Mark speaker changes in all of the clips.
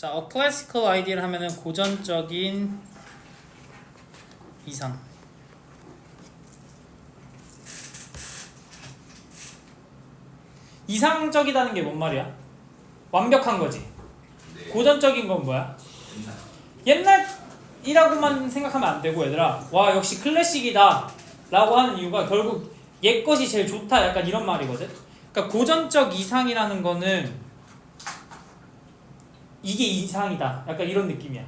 Speaker 1: 자, a classical idea를 하면은 고전적인 이상. 이상적이다는 게 뭔 말이야? 완벽한 거지.
Speaker 2: 네.
Speaker 1: 고전적인 건 뭐야? 옛날이라고만 생각하면 안 되고 얘들아. 와 역시 클래식이다 라고 하는 이유가 결국 옛 것이 제일 좋다 약간 이런 말이거든. 그러니까 고전적 이상이라는 거는 이게 이상이다 약간 이런 느낌이야.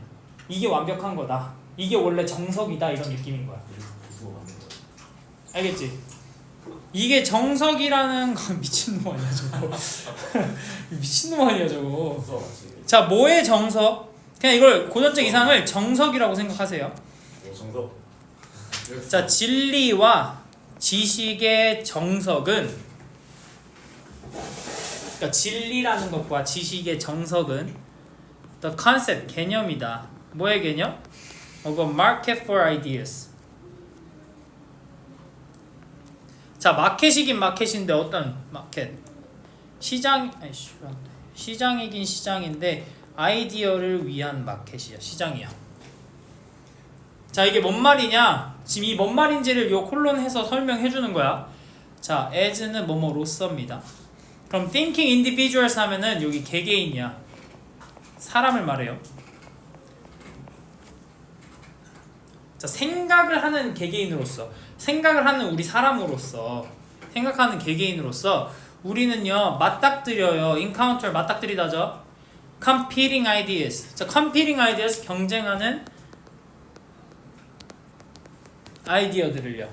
Speaker 1: 이게 완벽한 거다. 이게 원래 정석이다 이런 느낌인 거야. 알겠지? 이게 정석이라는 건 미친놈 아니야 저거. 미친놈 아니야 저거. 자, 뭐의 정석? 그냥 이걸 고전적 이상을 정석이라고 생각하세요.
Speaker 2: 정석.
Speaker 1: 자, 진리와 지식의 정석은, 그러니까 진리라는 것과 지식의 정석은 the concept, 개념이다. 뭐의 개념? 그거 market for ideas. 자, 마켓이긴 마켓인데 어떤 마켓? 시장이긴 시장인데 아이디어를 위한 마켓이야. 시장이야. 자, 이게 뭔 말이냐? 지금 이 뭔 말인지를 요 콜론해서 설명해 주는 거야. 자, as는 뭐뭐로서입니다. 그럼 thinking individuals 하면은 여기 개개인이야. 사람을 말해요. 자, 생각을 하는 개개인으로서, 생각을 하는 우리 사람으로서, 생각하는 개개인으로서 우리는요 맞닥뜨려요. encounter 맞닥뜨리다죠. competing ideas. 자, competing ideas 경쟁하는 아이디어들을요.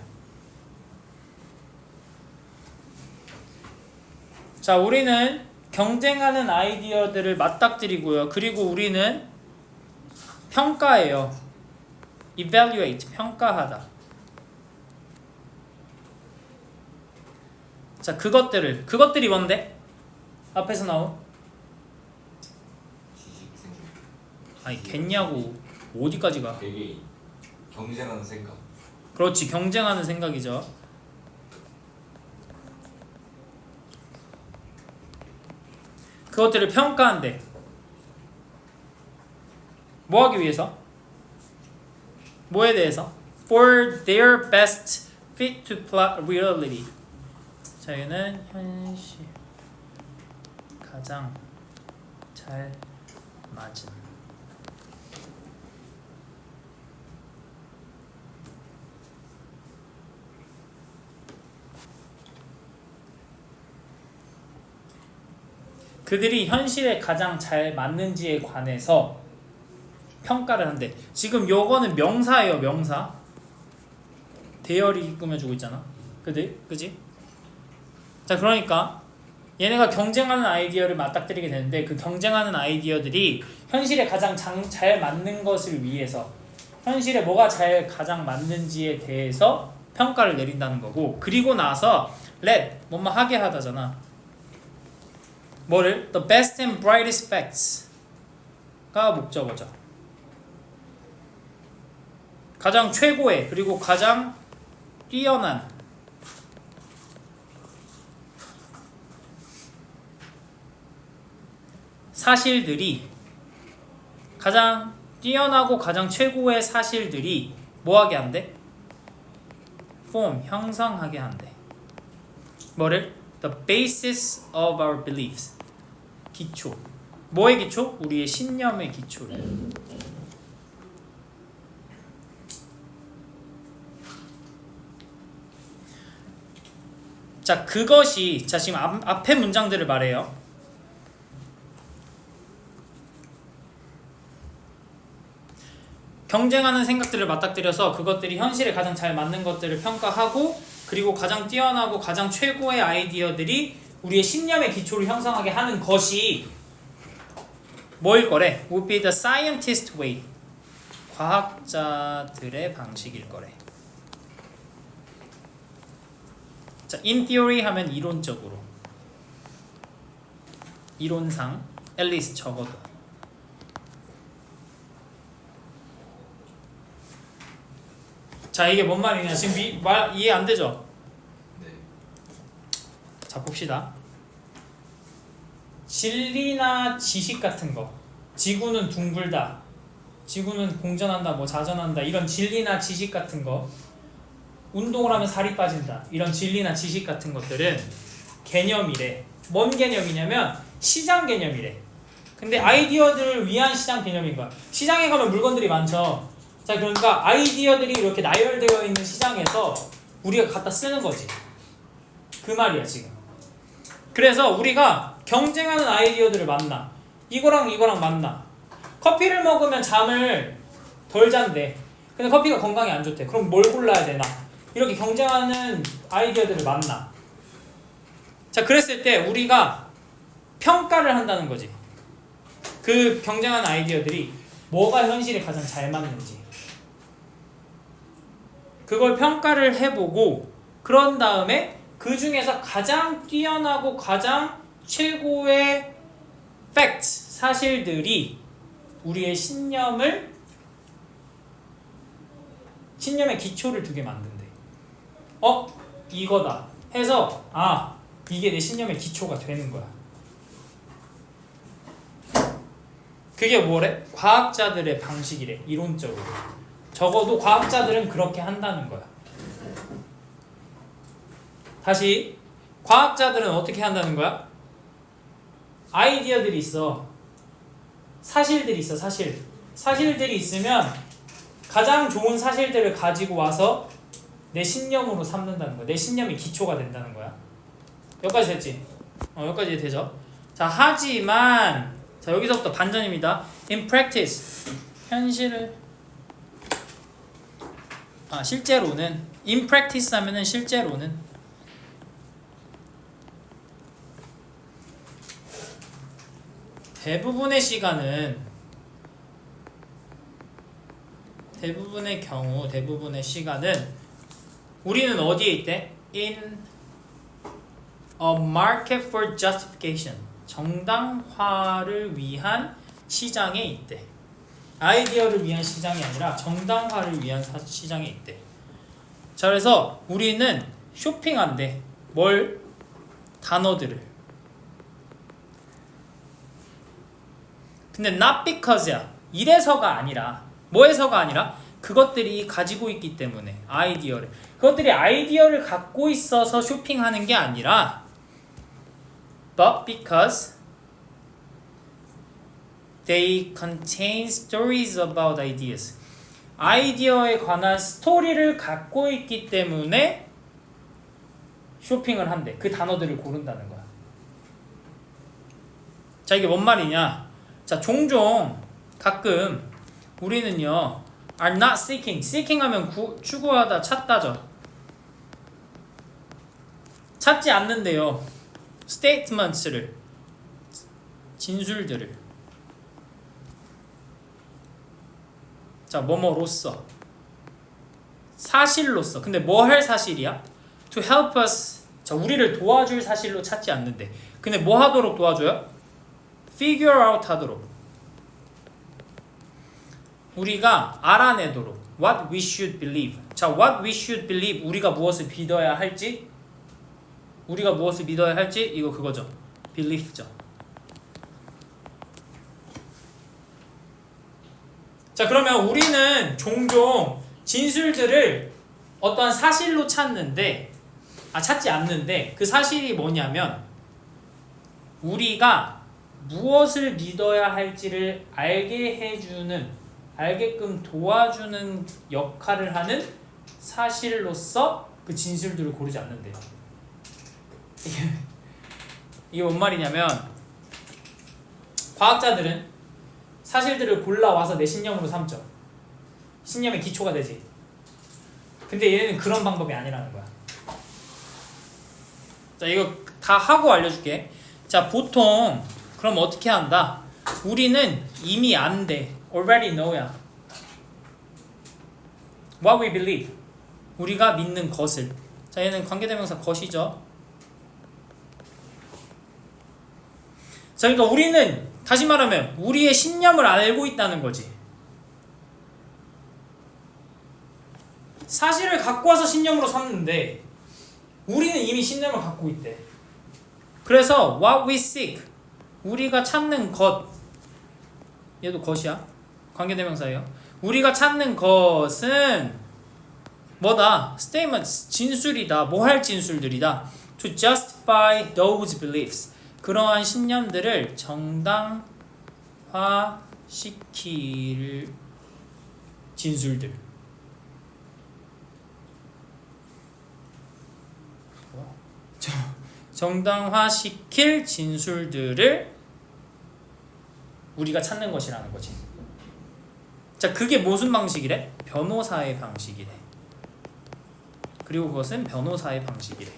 Speaker 1: 자, 우리는 경쟁하는 아이디어들을 맞닥뜨리고요. 그리고 우리는 평가해요. evaluate, 평가하다. 자, 그것들이 뭔데? 앞에서 나온? 아니, 겠냐고. 어디까지 가?
Speaker 2: 개개인. 경쟁하는 생각.
Speaker 1: 그렇지, 경쟁하는 생각이죠. 그것들을 평가한대. 뭐 하기 위해서? 뭐에 대해서? For their best fit to reality. 자, 얘는 현실 가장 잘 맞은. 그들이 현실에 가장 잘 맞는지에 관해서 평가를 한대. 지금 요거는 명사예요, 명사. 대열이 꾸며주고 있잖아. 그지? 자, 그러니까 얘네가 경쟁하는 아이디어를 맞닥뜨리게 되는데 그 경쟁하는 아이디어들이 현실에 가장 잘 맞는 것을 위해서 현실에 뭐가 가장 맞는지에 대해서 평가를 내린다는 거고, 그리고 나서 let 뭐뭐 하게 하다잖아. 뭐를? The best and brightest facts가 목적어죠. 가장 최고의 그리고 가장 뛰어난 사실들이, 가장 뛰어나고 가장 최고의 사실들이 뭐하게 한대? form, 형성하게 한대. 뭐를? The basis of our beliefs. 기초. 뭐의 기초? 우리의 신념의 기초를. 자, 그것이, 자, 지금 앞에 문장들을 말해요. 경쟁하는 생각들을 맞닥뜨려서 그것들이 현실에 가장 잘 맞는 것들을 평가하고, 그리고 가장 뛰어나고 가장 최고의 아이디어들이 우리의 신념의 기초를 형성하게 하는 것이 뭐일 거래? Would be the scientist way. 과학자들의 방식일 거래. 자, in theory 하면 이론적으로, 이론상, at least 적어도. 자, 이게 뭔 말이냐? 지금 말 이해 안 되죠?
Speaker 2: 네.
Speaker 1: 자, 봅시다. 진리나 지식 같은 거, 지구는 둥글다, 지구는 공전한다, 뭐 자전한다, 이런 진리나 지식 같은 거, 운동을 하면 살이 빠진다, 이런 진리나 지식 같은 것들은 개념이래. 뭔 개념이냐면 시장 개념이래. 근데 아이디어들을 위한 시장 개념인 거야. 시장에 가면 물건들이 많죠. 자, 그러니까 아이디어들이 이렇게 나열되어 있는 시장에서 우리가 갖다 쓰는 거지. 그 말이야 지금. 그래서 우리가 경쟁하는 아이디어들을 만나. 이거랑 이거랑 만나. 커피를 먹으면 잠을 덜 잔대. 근데 커피가 건강에 안 좋대. 그럼 뭘 골라야 되나? 이렇게 경쟁하는 아이디어들을 만나. 자, 그랬을 때 우리가 평가를 한다는 거지. 그 경쟁하는 아이디어들이 뭐가 현실에 가장 잘 맞는지. 그걸 평가를 해보고 그런 다음에 그 중에서 가장 뛰어나고 가장 최고의 facts, 사실들이 우리의 신념의 기초를 두게 만든대. 이거다 해서 이게 내 신념의 기초가 되는 거야. 그게 뭐래? 과학자들의 방식이래. 이론적으로. 적어도 과학자들은 그렇게 한다는 거야. 다시, 과학자들은 어떻게 한다는 거야? 아이디어들이 있어. 사실들이 있어. 사실들이 있으면 가장 좋은 사실들을 가지고 와서 내 신념으로 삼는다는 거야. 내 신념이 기초가 된다는 거야. 여기까지 됐지? 여기까지 되죠? 자, 하지만 자, 여기서부터 반전입니다. In practice, 실제로는 in practice 하면은 실제로는 대부분의 시간은 우리는 어디에 있대? In a market for justification. 정당화를 위한 시장에 있대. 아이디어를 위한 시장이 아니라 정당화를 위한 시장에 있대. 자, 그래서 우리는 쇼핑한대. 뭘? 단어들을. 근데 not because야. 이래서가 아니라, 뭐에서가 아니라 그것들이 가지고 있기 때문에 아이디어를. 그것들이 아이디어를 갖고 있어서 쇼핑하는 게 아니라 but because they contain stories about ideas. 아이디어에 관한 스토리를 갖고 있기 때문에 쇼핑을 한대. 그 단어들을 고른다는 거야. 자, 이게 뭔 말이냐? 자, 종종 가끔 우리는요 are not seeking 하면 추구하다, 찾다죠. 찾지 않는데요. statements를, 진술들을. 자, 뭐뭐로써, 사실로써. 근데 뭐 할 사실이야? to help us. 자, 우리를 도와줄 사실로 찾지 않는데. 근데 뭐 하도록 도와줘요? figure out 하도록. 우리가 알아내도록. what we should believe. 자, what we should believe. 우리가 무엇을 믿어야 할지. 이거 그거죠. belief죠. 자, 그러면 우리는 종종 진술들을 어떠한 사실로 찾지 않는데 그 사실이 뭐냐면 우리가 무엇을 믿어야 할지를 알게끔 도와주는 역할을 하는 사실로서 그 진술들을 고르지 않는데요. 이게 뭔 말이냐면 과학자들은 사실들을 골라와서 내 신념으로 삼죠. 신념의 기초가 되지. 근데 얘는 그런 방법이 아니라는 거야. 자, 이거 다 하고 알려줄게. 자, 보통 그럼 어떻게 한다? 우리는 이미 안돼. already know야. what we believe. 우리가 믿는 것을. 자, 얘는 관계대명사 것이죠. 자, 그러니까 우리는 다시 말하면 우리의 신념을 알고 있다는 거지. 사실을 갖고 와서 신념으로 삼는데 우리는 이미 신념을 갖고 있대. 그래서 what we seek, 우리가 찾는 것, 얘도 것이야. 관계대명사예요. 우리가 찾는 것은 뭐다? statement, 진술이다. 뭐 할 진술들이다. to justify those beliefs. 그러한 신념들을 정당화시킬 진술들. 정당화시킬 진술들을 우리가 찾는 것이라는 거지. 자, 그게 무슨 방식이래? 변호사의 방식이래. 그리고 그것은 변호사의 방식이래.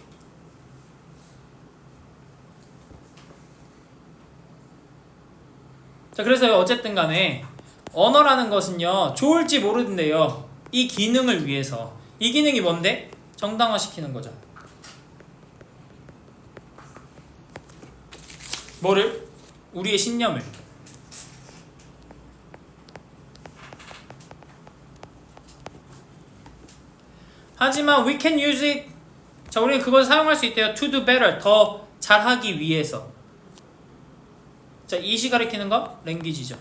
Speaker 1: 자, 그래서 어쨌든 간에 언어라는 것은요, 좋을지 모르는데요, 이 기능을 위해서. 이 기능이 뭔데? 정당화시키는 거죠. 뭐를? 우리의 신념을. 하지만 we can use it. 자, 우리는 그걸 사용할 수 있대요. to do better. 더 잘하기 위해서. 자, 이시 가리키는 거? 랭귀지죠.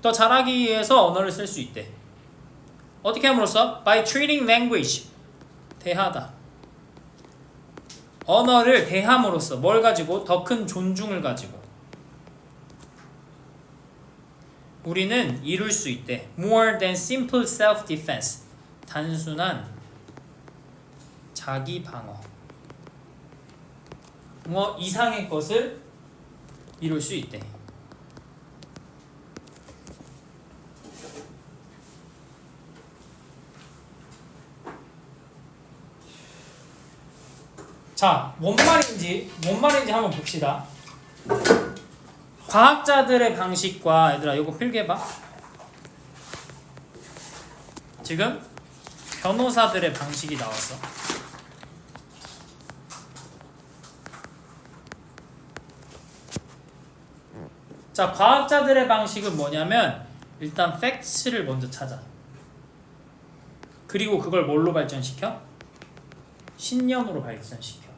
Speaker 1: 더 잘하기 위해서 언어를 쓸 수 있대. 어떻게 함으로써? By treating language. 대하다. 언어를 대함으로써 뭘 가지고? 더 큰 존중을 가지고. 우리는 이룰 수 있대. More than simple self-defense. 단순한 자기 방어. 뭐 이상의 것을 이룰 수 있대. 자, 뭔 말인지 한번 봅시다. 과학자들의 방식과, 얘들아 이거 필기해봐. 지금 변호사들의 방식이 나왔어. 자, 과학자들의 방식은 뭐냐면 일단 팩트를 먼저 찾아. 그리고 그걸 뭘로 발전시켜? 신념으로 발전시켜.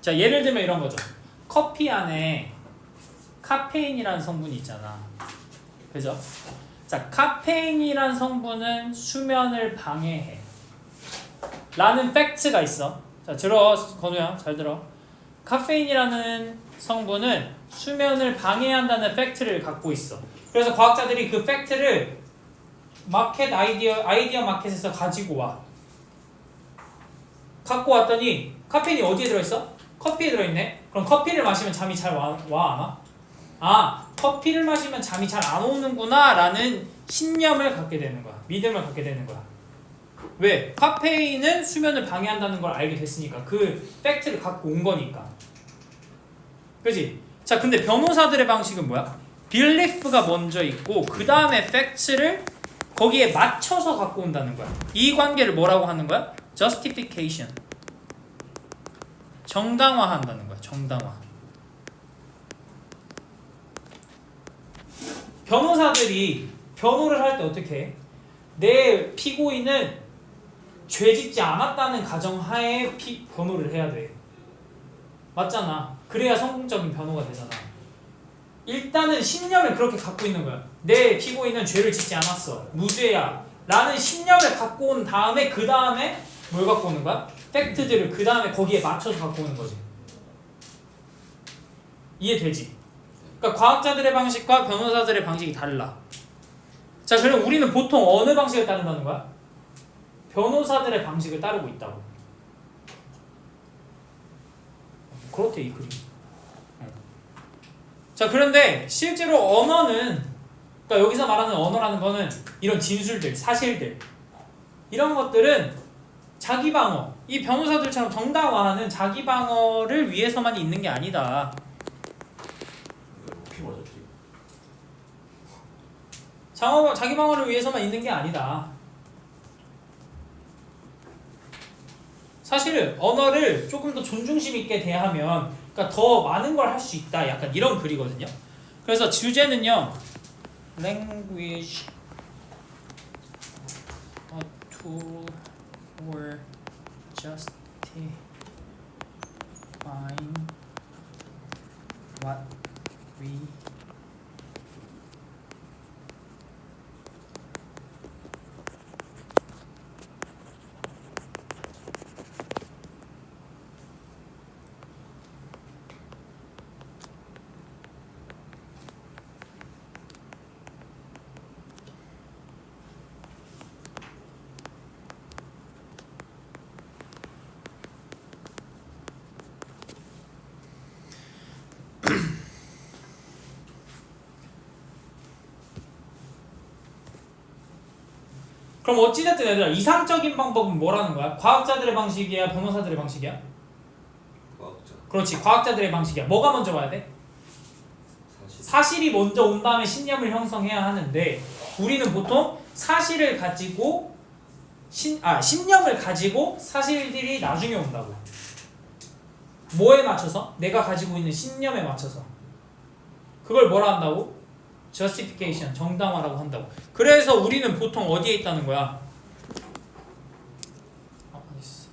Speaker 1: 자, 예를 들면 이런 거죠. 커피 안에 카페인이라는 성분이 있잖아. 그죠? 자, 카페인이라는 성분은 수면을 방해해. 라는 팩트가 있어. 자, 들어, 건우야, 잘 들어. 카페인이라는 성분은 수면을 방해한다는 팩트를 갖고 있어. 그래서 과학자들이 그 팩트를 마켓 아이디어 마켓에서 가지고 와. 갖고 왔더니 카페인이 어디에 들어있어? 커피에 들어있네. 그럼 커피를 마시면 잠이 잘 와, 안 와? 아, 커피를 마시면 잠이 잘 안 오는구나 라는 신념을 갖게 되는 거야. 믿음을 갖게 되는 거야. 왜? 카페인은 수면을 방해한다는 걸 알게 됐으니까. 그 팩트를 갖고 온 거니까. 그치? 자, 근데 변호사들의 방식은 뭐야? belief가 먼저 있고 그 다음에 팩트를 거기에 맞춰서 갖고 온다는 거야. 이 관계를 뭐라고 하는 거야? justification. 정당화한다는 거야. 정당화. 변호사들이 변호를 할 때 어떻게 해? 내 피고인은 죄 짓지 않았다는 가정하에 변호를 해야 돼. 맞잖아. 그래야 성공적인 변호가 되잖아. 일단은 신념을 그렇게 갖고 있는 거야. 내 피고인은 죄를 짓지 않았어. 무죄야. 라는 신념을 갖고 온 다음에 그 다음에 뭘 갖고 오는 거야? 팩트들을 그 다음에 거기에 맞춰서 갖고 오는 거지. 이해되지? 그러니까 과학자들의 방식과 변호사들의 방식이 달라. 자, 그럼 우리는 보통 어느 방식을 따른다는 거야? 변호사들의 방식을 따르고 있다고. 그렇대, 이 그림. 자, 그런데 실제로 언어는, 그러니까 여기서 말하는 언어라는 거는 이런 진술들, 사실들, 이런 것들은 자기 방어, 이 변호사들처럼 정당화하는 자기 방어를 위해서만 있는 게 아니다.
Speaker 2: 어떻게 맞았지?
Speaker 1: 자기 방어를 위해서만 있는 게 아니다. 사실 언어를 조금 더 존중심 있게 대하면, 그러니까 더 많은 걸 할 수 있다. 약간 이런 글이거든요. 그래서 주제는요, language tool for justifying what we 그럼 어찌됐든 얘들아 이상적인 방법은 뭐라는 거야? 과학자들의 방식이야? 변호사들의 방식이야?
Speaker 2: 과학자.
Speaker 1: 그렇지 과학자들의 방식이야. 뭐가 먼저 와야 돼?
Speaker 2: 사실.
Speaker 1: 사실이 먼저 온 다음에 신념을 형성해야 하는데 우리는 보통 사실을 가지고 신념을 가지고 사실들이 나중에 온다고. 뭐에 맞춰서? 내가 가지고 있는 신념에 맞춰서. 그걸 뭐라 한다고? justification, 정당화라고 한다고. 그래서 우리는 보통 어디에 있다는 거야? 어디 있어?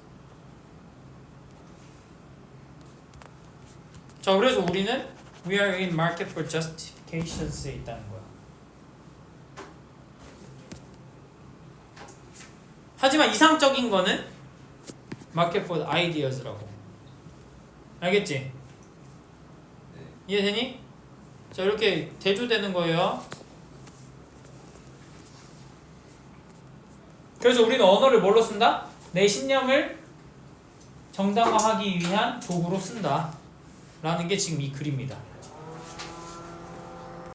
Speaker 1: 자, 그래서 우리는 we are in market for justifications에 있다는 거야. 하지만 이상적인 거는 market for ideas라고. 알겠지?
Speaker 2: 네.
Speaker 1: 이해되니? 자, 이렇게 대조되는 거예요. 그래서 우리는 언어를 뭘로 쓴다? 내 신념을 정당화하기 위한 도구로 쓴다 라는 게 지금 이 글입니다.